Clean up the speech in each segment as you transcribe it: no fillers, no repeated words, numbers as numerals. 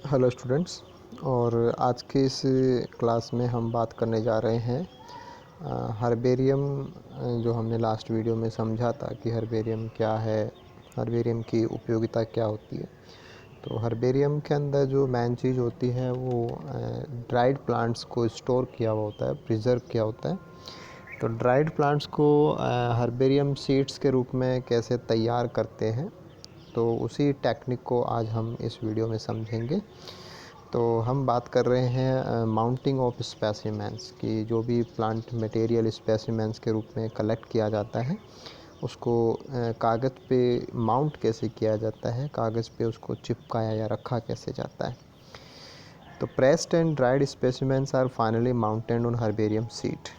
Hello students. और आज के इस क्लास में हम बात करने जा रहे हैं हर्बेरियम। जो हमने लास्ट वीडियो में समझा था कि हर्बेरियम क्या है, हर्बेरियम की उपयोगिता क्या होती है। तो हर्बेरियम के अंदर जो मेन चीज़ होती है वो ड्राइड प्लांट्स को स्टोर किया हुआ होता है, प्रिजर्व किया होता है। तो ड्राइड प्लांट्स को हर्बेरियम सीड्स के रूप में कैसे तैयार करते हैं, तो उसी टेक्निक को आज हम इस वीडियो में समझेंगे। तो हम बात कर रहे हैं माउंटिंग ऑफ स्पेसिमेंस की। जो भी प्लांट मटेरियल स्पेसिमेंस के रूप में कलेक्ट किया जाता है उसको कागज़ पे माउंट कैसे किया जाता है, कागज़ पे उसको चिपकाया या रखा कैसे जाता है। तो pressed and dried specimens are finally mounted on herbarium sheet.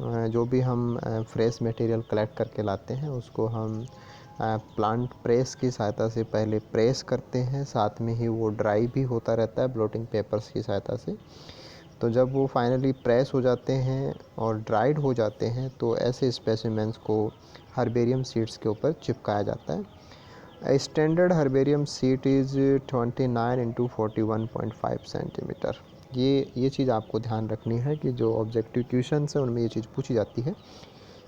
जो भी हम फ्रेश मटेरियल कलेक्ट करके लाते हैं उसको हम प्लांट प्रेस की सहायता से पहले प्रेस करते हैं, साथ में ही वो ड्राई भी होता रहता है ब्लोटिंग पेपर्स की सहायता से। तो जब वो फाइनली प्रेस हो जाते हैं और ड्राइड हो जाते हैं तो ऐसे स्पेसिमेंस को हर्बेरियम सीड्स के ऊपर चिपकाया जाता है। Standard herbarium seat is 29 into 41.5 centimetre. ये चीज़ आपको ध्यान रखनी है कि जो ऑब्जेक्टिव क्वेश्चन है उनमें ये चीज़ पूछी जाती है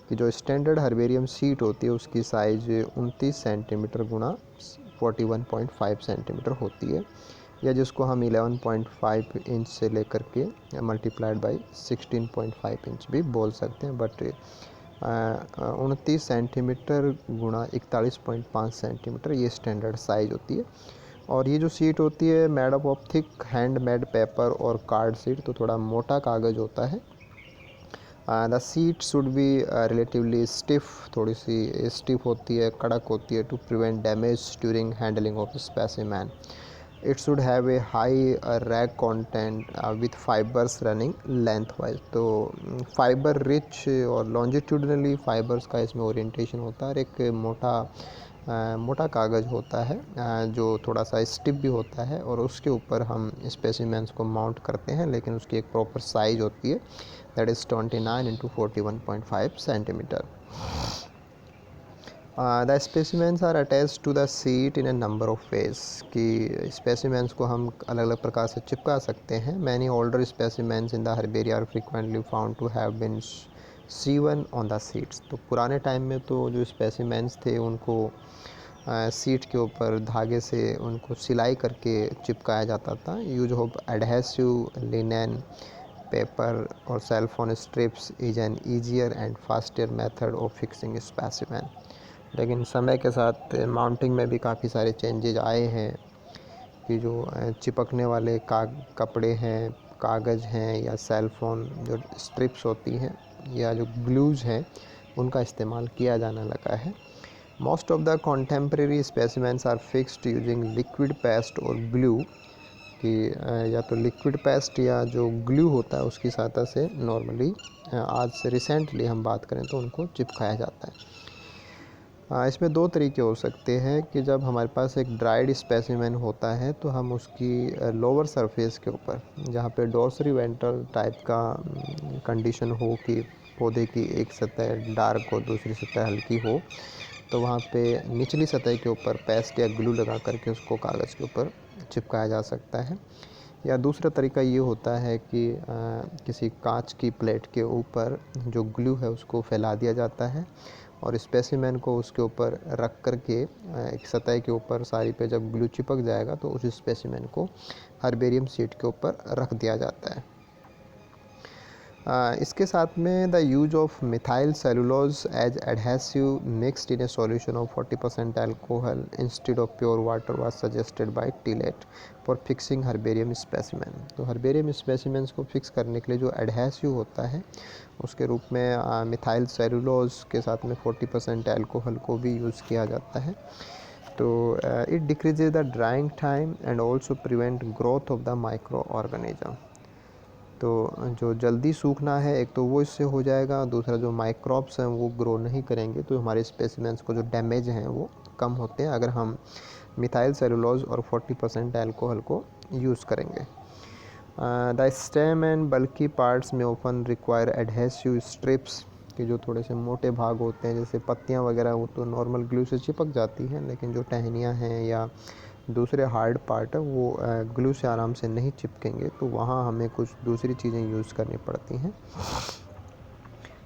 कि जो स्टैंडर्ड हर्बेरियम सीट होती है उसकी साइज़ 29 सेंटीमीटर गुणा 41.5 सेंटीमीटर होती है, या जिसको हम 11.5 इंच से लेकर के मल्टीप्लाइड बाई 16.5 इंच भी बोल सकते हैं। बट 29 सेंटीमीटर गुणा 41.5 सेंटीमीटर ये स्टैंडर्ड साइज़ होती है। और ये जो सीट होती है made up of thick hand made paper और कार्ड सीट, तो थोड़ा मोटा कागज़ होता है। The sheet should be relatively stiff, थोड़ी सी स्टिफ होती है, कड़क होती है, to prevent damage during handling of specimen. It should have a high rag content with fibres running length wise. तो फाइबर रिच और लॉन्जिट्यूडनली फाइबर्स का इसमें ओरिएंटेशन होता है। और एक मोटा कागज़ होता है जो थोड़ा सा स्टिफ भी होता है, और उसके ऊपर हम स्पेसिमेंस को माउंट करते हैं, लेकिन उसकी एक प्रॉपर साइज होती है, that is 29 into 41.5 centimetre. The specimens are attach to the sheet in a number of ways. कि स्पेसिमेंस को हम अलग अलग प्रकार से चिपका सकते हैं। Many older specimens in the herbaria are frequently found to have been sewn on the sheets. तो पुराने टाइम में तो जो स्पेसिमेंस थे उनको सीट के ऊपर धागे से उनको सिलाई करके चिपकाया जाता था। Use of adhesive linen paper और cellophane strips is an easier and faster method of fixing specimen. लेकिन समय के साथ माउंटिंग में भी काफ़ी सारे चेंजेज आए हैं कि जो चिपकने वाले कपड़े हैं, कागज़ हैं, या सेलफोन जो स्ट्रिप्स होती हैं, या जो ग्लूज़ हैं, उनका इस्तेमाल किया जाने लगा है। Most of the contemporary specimens are fixed using liquid paste और ग्लू। कि या तो लिक्विड पेस्ट या जो ग्लू होता है उसकी सहायता से नॉर्मली आज से रिसेंटली हम बात करें तो उनको चिपकाया जाता है। इसमें दो तरीके हो सकते हैं कि जब हमारे पास एक ड्राइड स्पेसिमेन होता है तो हम उसकी लोअर सरफेस के ऊपर, जहाँ पे डोर्सरी वेंट्रल टाइप का कंडीशन हो कि पौधे की एक सतह डार्क हो, दूसरी सतह हल्की हो, तो वहाँ पे निचली सतह के ऊपर पेस्ट या ग्लू लगा करके उसको कागज़ के ऊपर चिपकाया जा सकता है। या दूसरा तरीका ये होता है कि किसी कांच की प्लेट के ऊपर जो ग्लू है उसको फैला दिया जाता है, और स्पेसिमेन को उसके ऊपर रख कर के एक सतह के ऊपर सारी पे जब ग्लू चिपक जाएगा तो उस स्पेसिमेन को हर्बेरियम शीट के ऊपर रख दिया जाता है। इसके साथ में the use of methyl cellulose as adhesive mixed in a solution of 40% alcohol instead of pure water was suggested by Tillett for fixing herbarium specimen. तो हर्बेरियम स्पेसिमेंस को फिक्स करने के लिए जो एडहेसिव होता है उसके रूप में मिथाइल सेलुलोज के साथ में 40% अल्कोहल को भी यूज़ किया जाता है। तो it decreases the drawing time and also prevent growth of the micro organism. तो जो जल्दी सूखना है एक तो वो इससे हो जाएगा, दूसरा जो माइक्रोब्स हैं वो ग्रो नहीं करेंगे, तो हमारे स्पेसिमेंस को जो डैमेज हैं वो कम होते हैं अगर हम मिथाइल सेलुलोज और 40% अल्कोहल को यूज़ करेंगे। The stem and bulky parts में ओपन रिक्वायर एडहेसिव स्ट्रिप्स, के जो थोड़े से मोटे भाग होते हैं जैसे पत्तियां वगैरह वो तो नॉर्मल ग्लू से चिपक जाती हैं, लेकिन जो टहनियाँ हैं या दूसरे हार्ड पार्ट है वो ग्लू से आराम से नहीं चिपकेंगे, तो वहाँ हमें कुछ दूसरी चीज़ें यूज़ करनी पड़ती हैं।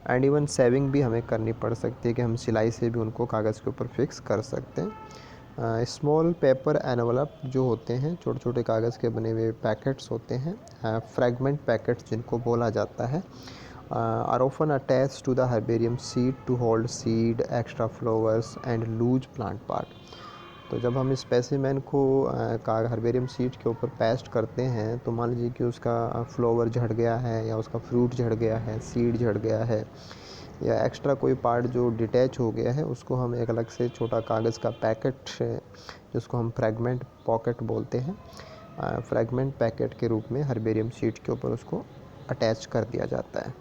एंड इवन सेविंग भी हमें करनी पड़ सकती है कि हम सिलाई से भी उनको कागज़ के ऊपर फिक्स कर सकते हैं। स्मॉल पेपर एनवलप जो होते हैं, छोटे छोटे कागज़ के बने हुए पैकेट्स होते हैं, फ्रैगमेंट पैकेट्स जिनको बोला जाता है, are often attached to the herbarium seed to hold seed, extra flowers and loose plant part। तो जब हम स्पेसिमेन को हर्बेरियम सीड के ऊपर पेस्ट करते हैं, तो मान लीजिए कि उसका फ्लावर झड़ गया है या उसका फ्रूट झड़ गया है, सीड झड़ गया है, या एक्स्ट्रा कोई पार्ट जो डिटैच हो गया है, उसको हम एक अलग से छोटा कागज़ का पैकेट, जिसको हम फ्रैगमेंट पॉकेट बोलते हैं, फ्रैगमेंट पैकेट के रूप में हर्बेरियम सीड के ऊपर उसको अटैच कर दिया जाता है।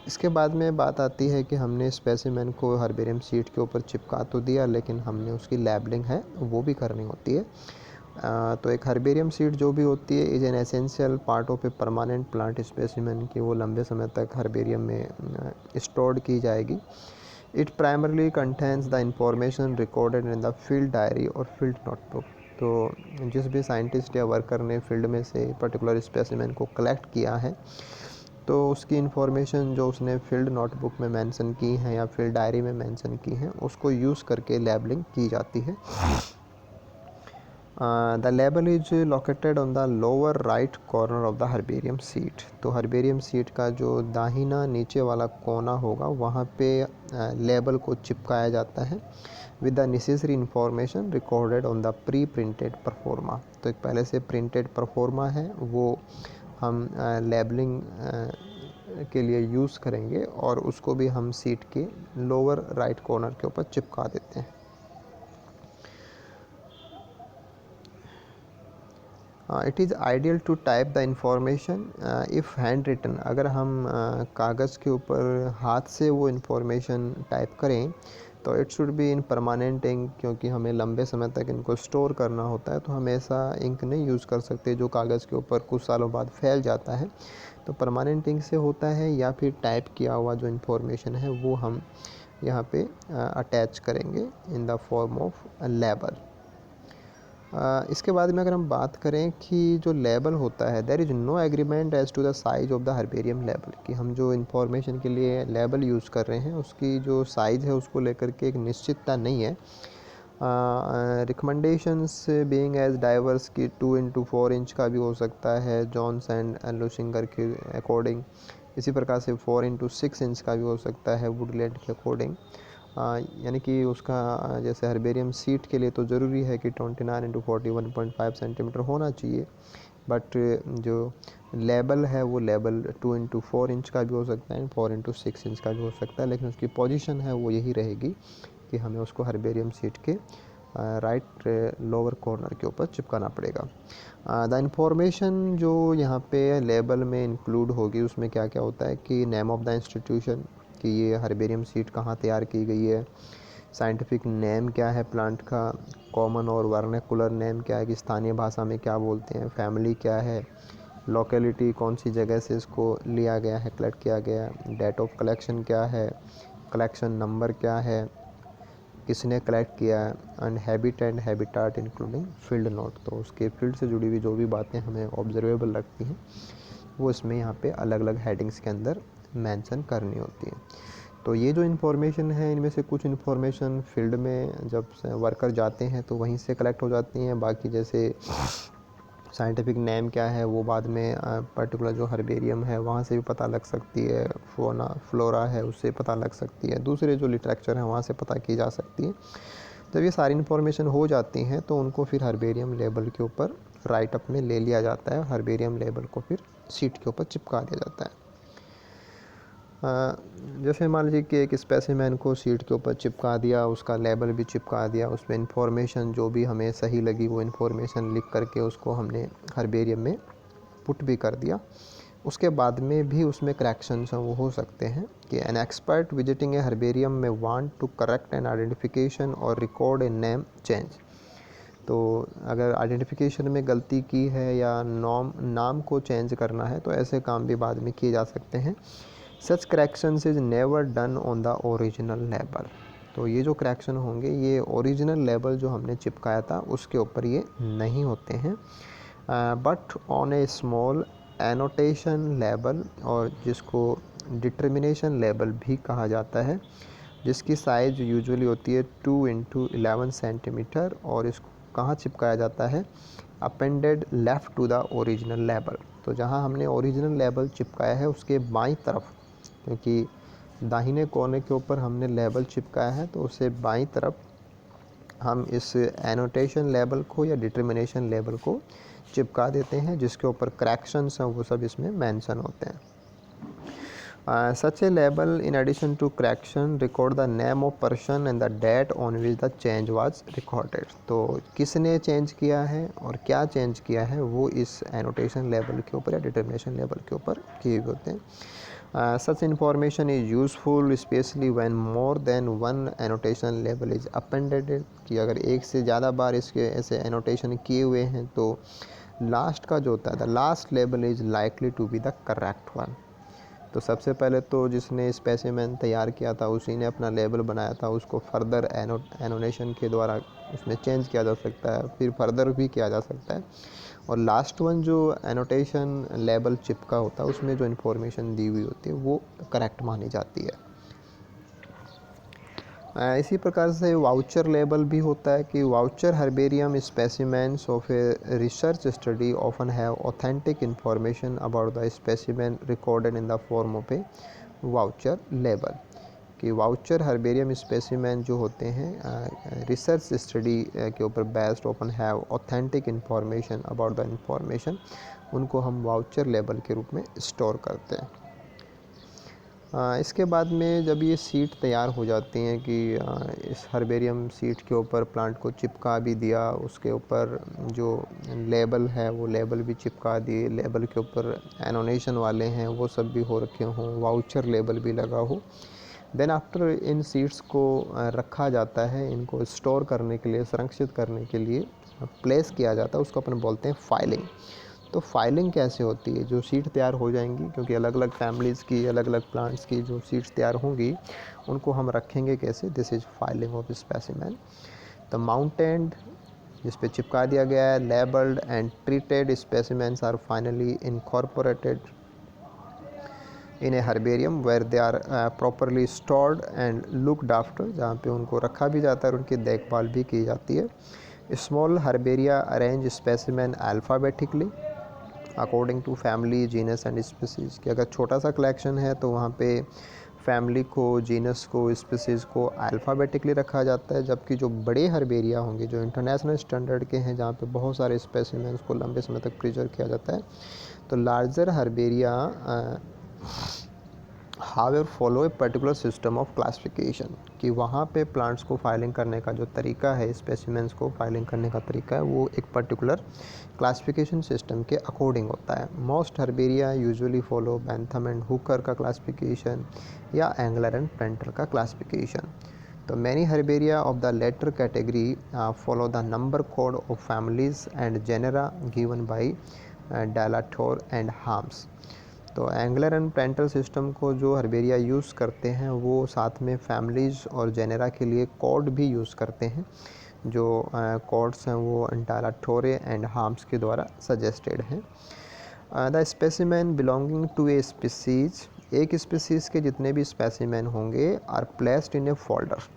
इसके बाद में बात आती है कि हमने स्पेसिमेन को हर्बेरियम सीड के ऊपर चिपका तो दिया, लेकिन हमने उसकी लैबलिंग है वो भी करनी होती है। तो एक हर्बेरियम सीड जो भी होती है is an essential part of a permanent plant specimen, कि वो लंबे समय तक हर्बेरियम में स्टोर्ड की जाएगी। It primarily contains the information recorded in the field diary और फील्ड नोटबुक। तो जिस भी साइंटिस्ट या वर्कर ने फील्ड में से पर्टिकुलर स्पेसिमेन को कलेक्ट किया है, तो उसकी इन्फॉर्मेशन जो उसने फील्ड नोटबुक में मेंशन की है या फील्ड डायरी में मेंशन की है, उसको यूज़ करके लेबलिंग की जाती है। The label is located on the lower right corner of the herbarium seat. तो हर्बेरियम सीट का जो दाहिना नीचे वाला कोना होगा, वहाँ पे लेबल को चिपकाया जाता है with the necessary information recorded on the pre printed pro forma. तो एक पहले से प्रिंटेड परफॉर्मा है, वो हम लेबलिंग के लिए यूज़ करेंगे और उसको भी हम सीट के लोअर राइट कॉर्नर के ऊपर चिपका देते हैं। It is ideal to type the information if hand written. अगर हम कागज़ के ऊपर हाथ से वो इंफॉर्मेशन टाइप करें, तो it should be in permanent ink, क्योंकि हमें लंबे समय तक इनको स्टोर करना होता है, तो हम ऐसा इंक नहीं यूज़ कर सकते जो कागज़ के ऊपर कुछ सालों बाद फैल जाता है। तो परमानेंट इंक से होता है, या फिर टाइप किया हुआ जो इन्फॉर्मेशन है वो हम यहाँ पे अटैच करेंगे in the form of label. इसके बाद में अगर हम बात करें कि जो लेबल होता है, there is no agreement as to the size of the herbarium label, कि हम जो इन्फॉर्मेशन के लिए लेबल यूज़ कर रहे हैं उसकी जो साइज़ है उसको लेकर के एक निश्चितता नहीं है। रिकमेंडेशंस बीइंग एज डाइवर्स की 2x4 इंच का भी हो सकता है जॉन्स एंड लुशिंगर के अकॉर्डिंग, इसी प्रकार से 4x6 इंच का भी हो सकता है वुडलैंड के अकॉर्डिंग। यानी कि उसका जैसे हर्बेरियम सीट के लिए तो ज़रूरी है कि 29x41.5 सेंटीमीटर होना चाहिए, बट जो लेबल है वो लेबल 2x4 इंच का भी हो सकता है, 4x6 इंच का भी हो सकता है, लेकिन उसकी पोजीशन है वो यही रहेगी कि हमें उसको हर्बेरियम सीट के राइट लोअर कॉर्नर के ऊपर चिपकाना पड़ेगा। द इंफॉर्मेशन जो यहाँ पे लेबल में इंक्लूड होगी उसमें क्या क्या होता है कि नेम ऑफ द इंस्टीट्यूशन, कि ये हर्बेरियम सीट कहाँ तैयार की गई है, साइंटिफिक नेम क्या है प्लांट का, कॉमन और वर्नाकुलर नेम क्या है कि स्थानीय भाषा में क्या बोलते हैं, फैमिली क्या है, लोकेलिटी कौन सी जगह से इसको लिया गया है, कलेक्ट किया गया, डेट ऑफ कलेक्शन क्या है, कलेक्शन नंबर क्या है, किसने कलेक्ट किया है, and habit and habitat including field note. तो उसके फील्ड से जुड़ी हुई जो भी बातें हमें ऑब्जर्वेबल लगती हैं वो इसमें यहाँ पे अलग अलग हेडिंग्स के अंदर मेंशन करनी होती है। तो ये जो इन्फॉर्मेशन है, इनमें से कुछ इन्फॉर्मेशन फील्ड में जब वर्कर जाते हैं तो वहीं से कलेक्ट हो जाती हैं, बाकी जैसे साइंटिफिक नेम क्या है वो बाद में पर्टिकुलर जो हर्बेरियम है वहाँ से भी पता लग सकती है, फोना फ्लोरा है उससे पता लग सकती है, दूसरे जो लिटरेचर है वहाँ से पता की जा सकती है। जब ये सारी इन्फॉर्मेशन हो जाती हैं तो उनको फिर हर्बेरियम लेबल के ऊपर राइट अप में ले लिया जाता है, हर्बेरियम लेबल को फिर सीट के ऊपर चिपका दिया जाता है। जैसे मान लीजिए कि एक स्पेसिमेन को सीट के ऊपर चिपका दिया, उसका लेबल भी चिपका दिया, उसमें इन्फॉर्मेशन जो भी हमें सही लगी वो इन्फॉर्मेशन लिख करके उसको हमने हर्बेरियम में पुट भी कर दिया। उसके बाद में भी उसमें करेक्शंस वो हो सकते हैं कि an expert visiting a herbarium में want to correct an identification or record a name change. तो अगर आइडेंटिफिकेशन में गलती की है या नाम को चेंज करना है तो ऐसे काम भी बाद में किए जा सकते हैं। Such corrections is never done on the original label. तो ये जो करेक्शन होंगे ये ओरिजिनल लेबल जो हमने चिपकाया था उसके ऊपर ये नहीं होते हैं, but on A small annotation label, और जिसको डिटर्मिनेशन लेबल भी कहा जाता है, जिसकी साइज़ यूजुअली होती है 2 × 11 सेंटीमीटर, और इसको कहाँ चिपकाया जाता है, appended left to the original label. तो जहाँ हमने ओरिजिनल लेबल चिपकाया है उसके बाईं तरफ, क्योंकि दाहिने कोने के ऊपर हमने लेबल चिपकाया है, तो उससे बाईं तरफ हम इस एनोटेशन लेबल को या डिटर्मिनेशन लेबल को चिपका देते हैं, जिसके ऊपर करेक्शंस हैं वो सब इसमें मेंशन होते हैं। Such a label, in addition to correction, record the name of person and the date on which the change was recorded। तो किसने चेंज किया है और क्या चेंज किया है वो इस एनोटेशन लेबल के ऊपर या डिटर्मिनेशन लेबल के ऊपर किए हुए होते हैं। Such information is useful especially when more than one annotation label is appended, कि अगर एक से ज़्यादा बार इसके ऐसे एनोटेशन किए हुए हैं तो लास्ट का जो होता है the last label is likely to be the correct one. तो सबसे पहले तो जिसने स्पेसिमेन तैयार किया था उसी ने अपना लेबल बनाया था, उसको फर्दर एनोनेशन के द्वारा उसमें चेंज किया जा सकता है, फिर फर्दर भी किया जा सकता है, और लास्ट वन जो एनोटेशन लेबल चिपका होता है उसमें जो इन्फॉर्मेशन दी हुई होती है वो करेक्ट मानी जाती है। इसी प्रकार से वाउचर लेबल भी होता है कि voucher herbarium specimens of a research study often have authentic information about the specimen recorded in the form of A voucher label. कि वाउचर हर्बेरियम स्पेसिमेन जो होते हैं रिसर्च स्टडी के ऊपर based often have authentic information about the information, उनको हम voucher label के रूप में स्टोर करते हैं। इसके बाद में जब ये सीट तैयार हो जाती हैं कि इस हर्बेरियम सीट के ऊपर प्लांट को चिपका भी दिया, उसके ऊपर जो लेबल है वो लेबल भी चिपका दिए, लेबल के ऊपर एनोनेशन वाले हैं वो सब भी हो रखे हों, वाउचर लेबल भी लगा हो, देन आफ्टर इन सीट्स को रखा जाता है, इनको स्टोर करने के लिए, संरक्षित करने के लिए प्लेस किया जाता है, उसको अपन बोलते हैं फाइलिंग। तो फाइलिंग कैसे होती है, जो सीड तैयार हो जाएंगी, क्योंकि अलग अलग फैमिलीज़ की, अलग अलग प्लांट्स की जो सीड्स तैयार होंगी उनको हम रखेंगे कैसे, this is filing of specimen. The mounted, जिस पे चिपका दिया गया है, labelled and treated specimens are finally incorporated in a herbarium where they are properly stored and looked after, जहाँ पे उनको रखा भी जाता है और उनकी देखभाल भी की जाती है। Small herbaria arrange specimen alphabetically according to family, genus and species. कि अगर छोटा सा कलेक्शन है तो वहाँ पे फैमिली को, जीनस को, स्पीसीज़ को अल्फ़ाबेटिकली रखा जाता है, जबकि जो बड़े हर्बेरिया होंगे जो इंटरनेशनल स्टैंडर्ड के हैं, जहाँ पे बहुत सारे स्पेसिमेंस को लंबे समय तक प्रिजर्व किया जाता है, तो larger herbaria however follow a particular system of classification. कि वहाँ पे प्लांट्स को फाइलिंग करने का जो तरीका है, स्पेसिमेंस को फाइलिंग करने का तरीका है, वो एक पर्टिकुलर क्लासिफिकेशन सिस्टम के अकॉर्डिंग होता है। Most herbaria usually follow Bentham and Hooker का क्लासिफिकेशन या एंगलर एंड पेंटर का क्लासिफिकेशन। तो many herbaria of the latter category follow the number code of families and genera given by Dalla Torre and Harms. तो Engler and Prantl system को जो herbaria use करते हैं वो साथ में फैमिलीज़ और जेनेरा के लिए कोड भी यूज़ करते हैं, जो कोड्स हैं वो डेलाटोर एंड हार्म्स के द्वारा सजेस्टेड हैं। The specimen belonging to a species, एक स्पीसीज़ के जितने भी स्पेसिमेन होंगे are placed in a folder,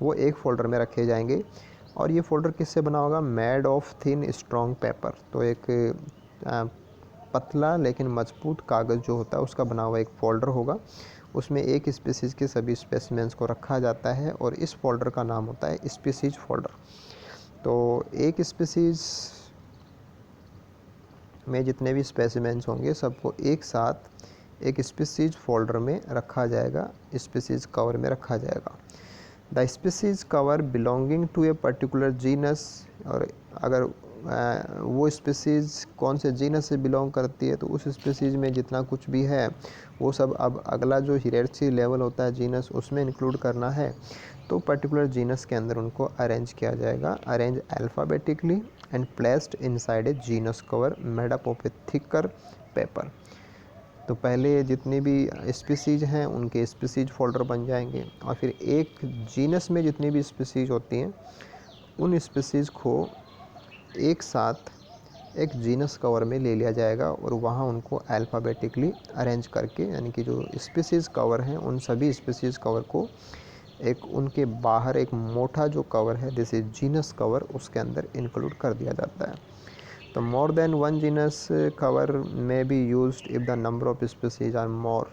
वो एक फ़ोल्डर में रखे जाएंगे। और ये फ़ोल्डर किससे बना होगा, made of thin strong paper. तो एक पतला लेकिन मजबूत कागज़ जो होता है उसका बना हुआ एक फ़ोल्डर होगा, उसमें एक स्पीसीज़ के सभी स्पेसिमेंस को रखा जाता है और इस फोल्डर का नाम होता है स्पीसीज फोल्डर। तो एक स्पीसीज़ में जितने भी स्पेसिमेंस होंगे सबको एक साथ एक स्पीसीज फोल्डर में रखा जाएगा, स्पीसीज कवर में रखा जाएगा। The species cover belonging to a particular genus, और अगर वो स्पीसीज़ कौन से जीनस से बिलोंग करती है तो उस स्पीसीज़ में जितना कुछ भी है वो सब अब अगला जो हियरार्ची लेवल होता है जीनस उसमें इंक्लूड करना है, तो पर्टिकुलर जीनस के अंदर उनको अरेंज किया जाएगा, arrange alphabetically and placed inside a genus cover made up of A thicker paper. तो पहले जितने भी स्पीसीज हैं उनके स्पीसीज फ़ोल्डर बन जाएंगे, और फिर एक जीनस में जितनी भी स्पीसीज होती हैं उन स्पीसीज़ को एक साथ एक जीनस कवर में ले लिया जाएगा और वहाँ उनको अल्फ़ाबेटिकली अरेंज करके, यानी कि जो स्पीसीज़ कवर हैं उन सभी स्पीसीज़ कवर को एक उनके बाहर एक मोटा जो कवर है दिस इज जीनस कवर, उसके अंदर इंक्लूड कर दिया जाता है। तो more than one genus cover may be used if the number of species are more,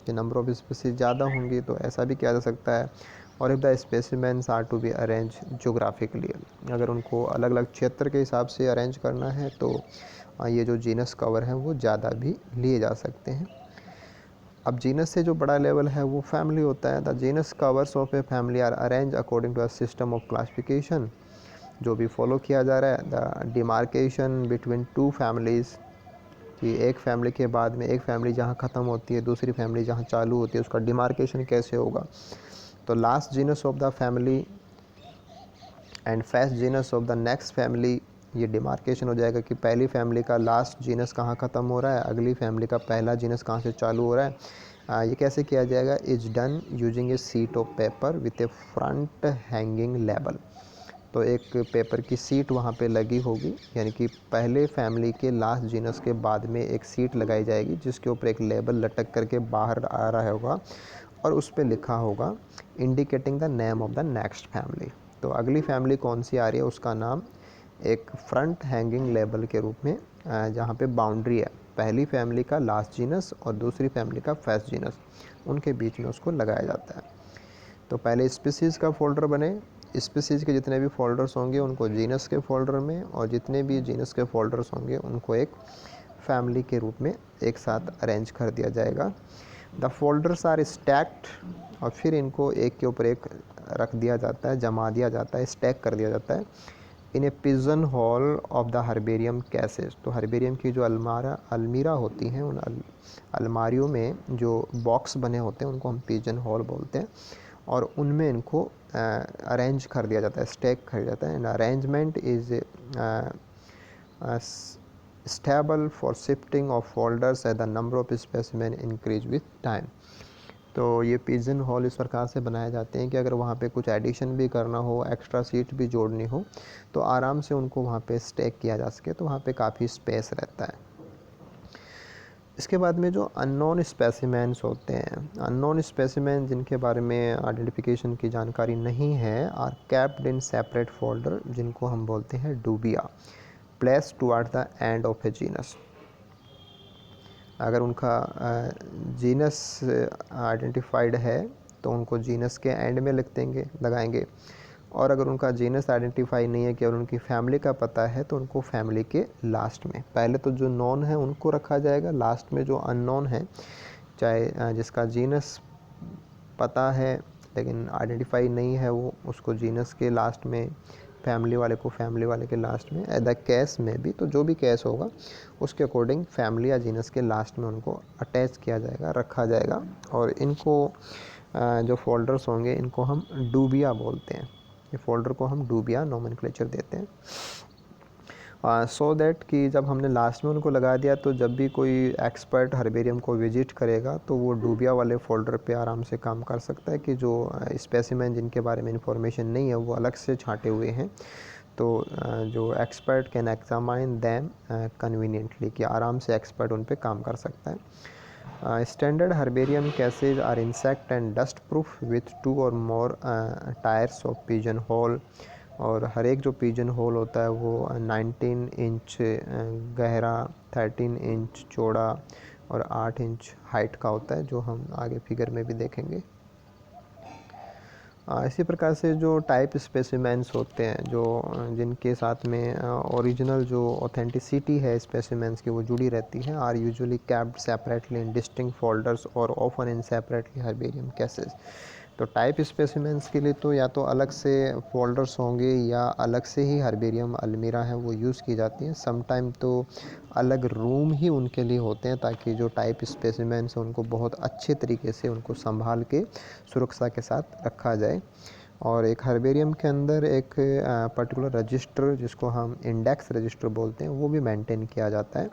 कि नंबर ऑफ स्पीसीज ज़्यादा होंगी तो ऐसा भी किया जा सकता है। और if the specimens are to be arrange geographically, अगर उनको अलग अलग क्षेत्र के हिसाब से अरेंज करना है तो ये जो जीनस कवर हैं वो ज़्यादा भी लिए जा सकते हैं। अब जीनस से जो बड़ा लेवल है वो फैमिली होता है। The genus covers of a family are arrange according to a system of classification, जो भी फॉलो किया जा रहा है। The demarcation between two families, कि एक फैमिली के बाद में एक फैमिली जहाँ ख़त्म होती है दूसरी फैमिली जहाँ चालू होती है उसका डिमार्केशन कैसे होगा। तो last genus of the family and first genus of the next family, ये डिमार्केशन हो जाएगा कि पहली फैमिली का लास्ट जीनस कहाँ ख़त्म हो रहा है, अगली फैमिली का पहला जीनस कहाँ से चालू हो रहा है। ये कैसे किया जाएगा, is done using A seat of paper with A front hanging label. तो एक पेपर की सीट वहाँ पे लगी होगी, यानी कि पहले फैमिली के लास्ट जीनस के बाद में एक सीट लगाई जाएगी जिसके ऊपर एक लेबल लटक करके बाहर आ रहा होगा और उस पर लिखा होगा indicating the name of the next family. तो अगली फैमिली कौन सी आ रही है उसका नाम एक फ्रंट हैंगिंग लेबल के रूप में, जहाँ पे बाउंड्री है पहली फैमिली का लास्ट जीनस और दूसरी फैमिली का फर्स्ट जीनस, उनके बीच में उसको लगाया जाता है। तो पहले स्पीसीज़ का फ़ोल्डर बने, स्पीसीज़ के जितने भी फ़ोल्डर्स होंगे उनको जीनस के फ़ोल्डर में, और जितने भी जीनस के फ़ोल्डर्स होंगे उनको एक फैमिली के रूप में एक साथ अरेंज कर दिया जाएगा। द फोल्डर्स आर स्टैक्ड, और फिर इनको एक के ऊपर एक रख दिया जाता है, जमा दिया जाता है, स्टैक कर दिया जाता है in a pigeon hole of the herbarium cases. तो हर्बेरियम की जो अलमीरा होती हैं उन अलमारियों में जो बॉक्स बने होते हैं उनको हम पिजन हॉल बोलते हैं, और उनमें इनको अरेंज कर दिया जाता है, स्टैक कर दिया जाता है। And arrangement is stable for shifting of folders as the number of specimen increase with time. तो ये पिजन हॉल इस प्रकार से बनाए जाते हैं कि अगर वहाँ पे कुछ एडिशन भी करना हो, एक्स्ट्रा सीट भी जोड़नी हो, तो आराम से उनको वहाँ पे स्टैक किया जा सके, तो वहाँ पे काफ़ी स्पेस रहता है। इसके बाद में जो अननोन स्पेसिमेंस होते हैं, अननोन स्पेसिमेन जिनके बारे में आइडेंटिफिकेशन की जानकारी नहीं है, are capped in separate folder, जिनको हम बोलते हैं डूबिया, place toward the end of a genus. अगर उनका जीनस आइडेंटिफाइड है तो उनको जीनस के एंड में लिख देंगे, लगाएंगे, और अगर उनका जीनस आइडेंटिफाई नहीं है कि और उनकी फैमिली का पता है तो उनको फैमिली के लास्ट में, पहले तो जो नॉन है उनको रखा जाएगा, लास्ट में जो अननोन है, चाहे जिसका जीनस पता है लेकिन आइडेंटिफाई नहीं है वो, उसको जीनस के लास्ट में, फैमिली वाले को फैमिली वाले के लास्ट में, द केस में भी, तो जो भी केस होगा उसके अकॉर्डिंग फैमिली या जीनस के लास्ट में उनको अटैच किया जाएगा, रखा जाएगा। और इनको जो फोल्डर्स होंगे इनको हम डूबिया बोलते हैं, ये फोल्डर को हम डूबिया नोमेनक्लेचर देते हैं। सो दैट कि जब हमने लास्ट में उनको लगा दिया तो जब भी कोई एक्सपर्ट हर्बेरियम को विजिट करेगा तो वो डूबिया वाले फोल्डर पे आराम से काम कर सकता है, कि जो स्पेसिमेन जिनके बारे में इंफॉर्मेशन नहीं है वो अलग से छांटे हुए हैं, तो जो expert can examine them conveniently, कि आराम से एक्सपर्ट उन पे काम कर सकता है। Standard herbarium cases are insect and dust proof with 2 और more tiers of pigeon hole, और हर एक जो पिजन होल होता है वो 19 इंच गहरा, 13 इंच चौड़ा और 8 इंच हाइट का होता है, जो हम आगे फिगर में भी देखेंगे। इसी प्रकार से जो टाइप स्पेसिमेंस होते हैं, जो जिनके साथ में ओरिजिनल जो ऑथेंटिसिटी है स्पेसिमेंस की वो जुड़ी रहती है, are usually kept separately in distinct folders or often in separately herbarium cases. तो टाइप स्पेसिमेंस के लिए तो या तो अलग से फोल्डर्स होंगे या अलग से ही हर्बेरियम अलमीरा है वो यूज़ की जाती हैं, समटाइम तो अलग रूम ही उनके लिए होते हैं, ताकि जो टाइप स्पेसिमेंस हैं उनको बहुत अच्छे तरीके से उनको संभाल के सुरक्षा के साथ रखा जाए। और एक हर्बेरियम के अंदर एक पर्टिकुलर रजिस्टर जिसको हम इंडेक्स रजिस्टर बोलते हैं वो भी मेंटेन किया जाता है,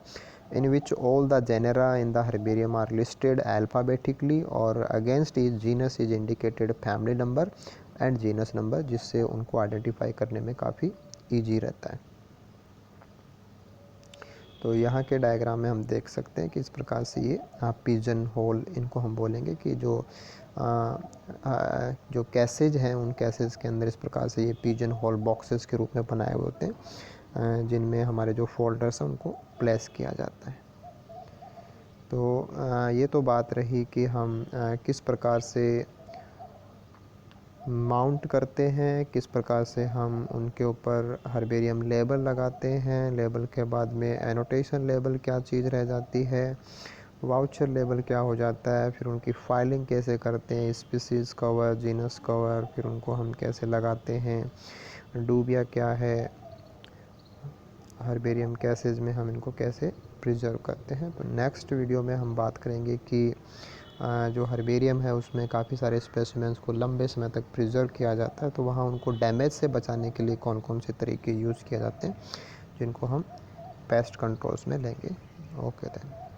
in which all the genera in the herbarium are listed alphabetically और against each genus is indicated family number and genus number, जिससे उनको आइडेंटिफाई करने में काफ़ी ईजी रहता है। तो यहाँ के डायग्राम में हम देख सकते हैं कि इस प्रकार से ये पिजन होल इनको हम बोलेंगे कि जो कैसेज हैं उन कैसेज के अंदर इस प्रकार से ये पिजन होल बॉक्सेस के रूप में बनाए हुए होते हैं, जिनमें हमारे जो फोल्डर्स हैं उनको प्लेस किया जाता है। तो ये तो बात रही कि हम किस प्रकार से माउंट करते हैं, किस प्रकार से हम उनके ऊपर हर्बेरियम लेबल लगाते हैं। लेबल के बाद में एनोटेशन लेबल क्या चीज़ रह जाती है, वाउचर लेबल क्या हो जाता है, फिर उनकी फाइलिंग कैसे करते हैं, स्पीसीज़ कवर, जीनस कवर, फिर उनको हम कैसे लगाते हैं, डूबिया क्या है, हर्बेरियम कैसेज में हम इनको कैसे प्रिजर्व करते हैं। तो नेक्स्ट वीडियो में हम बात करेंगे कि जो हर्बेरियम है उसमें काफ़ी सारे स्पेसिमेंस को लंबे समय तक प्रिजर्व किया जाता है, तो वहाँ उनको डैमेज से बचाने के लिए कौन कौन से तरीके यूज़ किए जाते हैं, जिनको हम पेस्ट कंट्रोल्स में लेंगे। Okay then.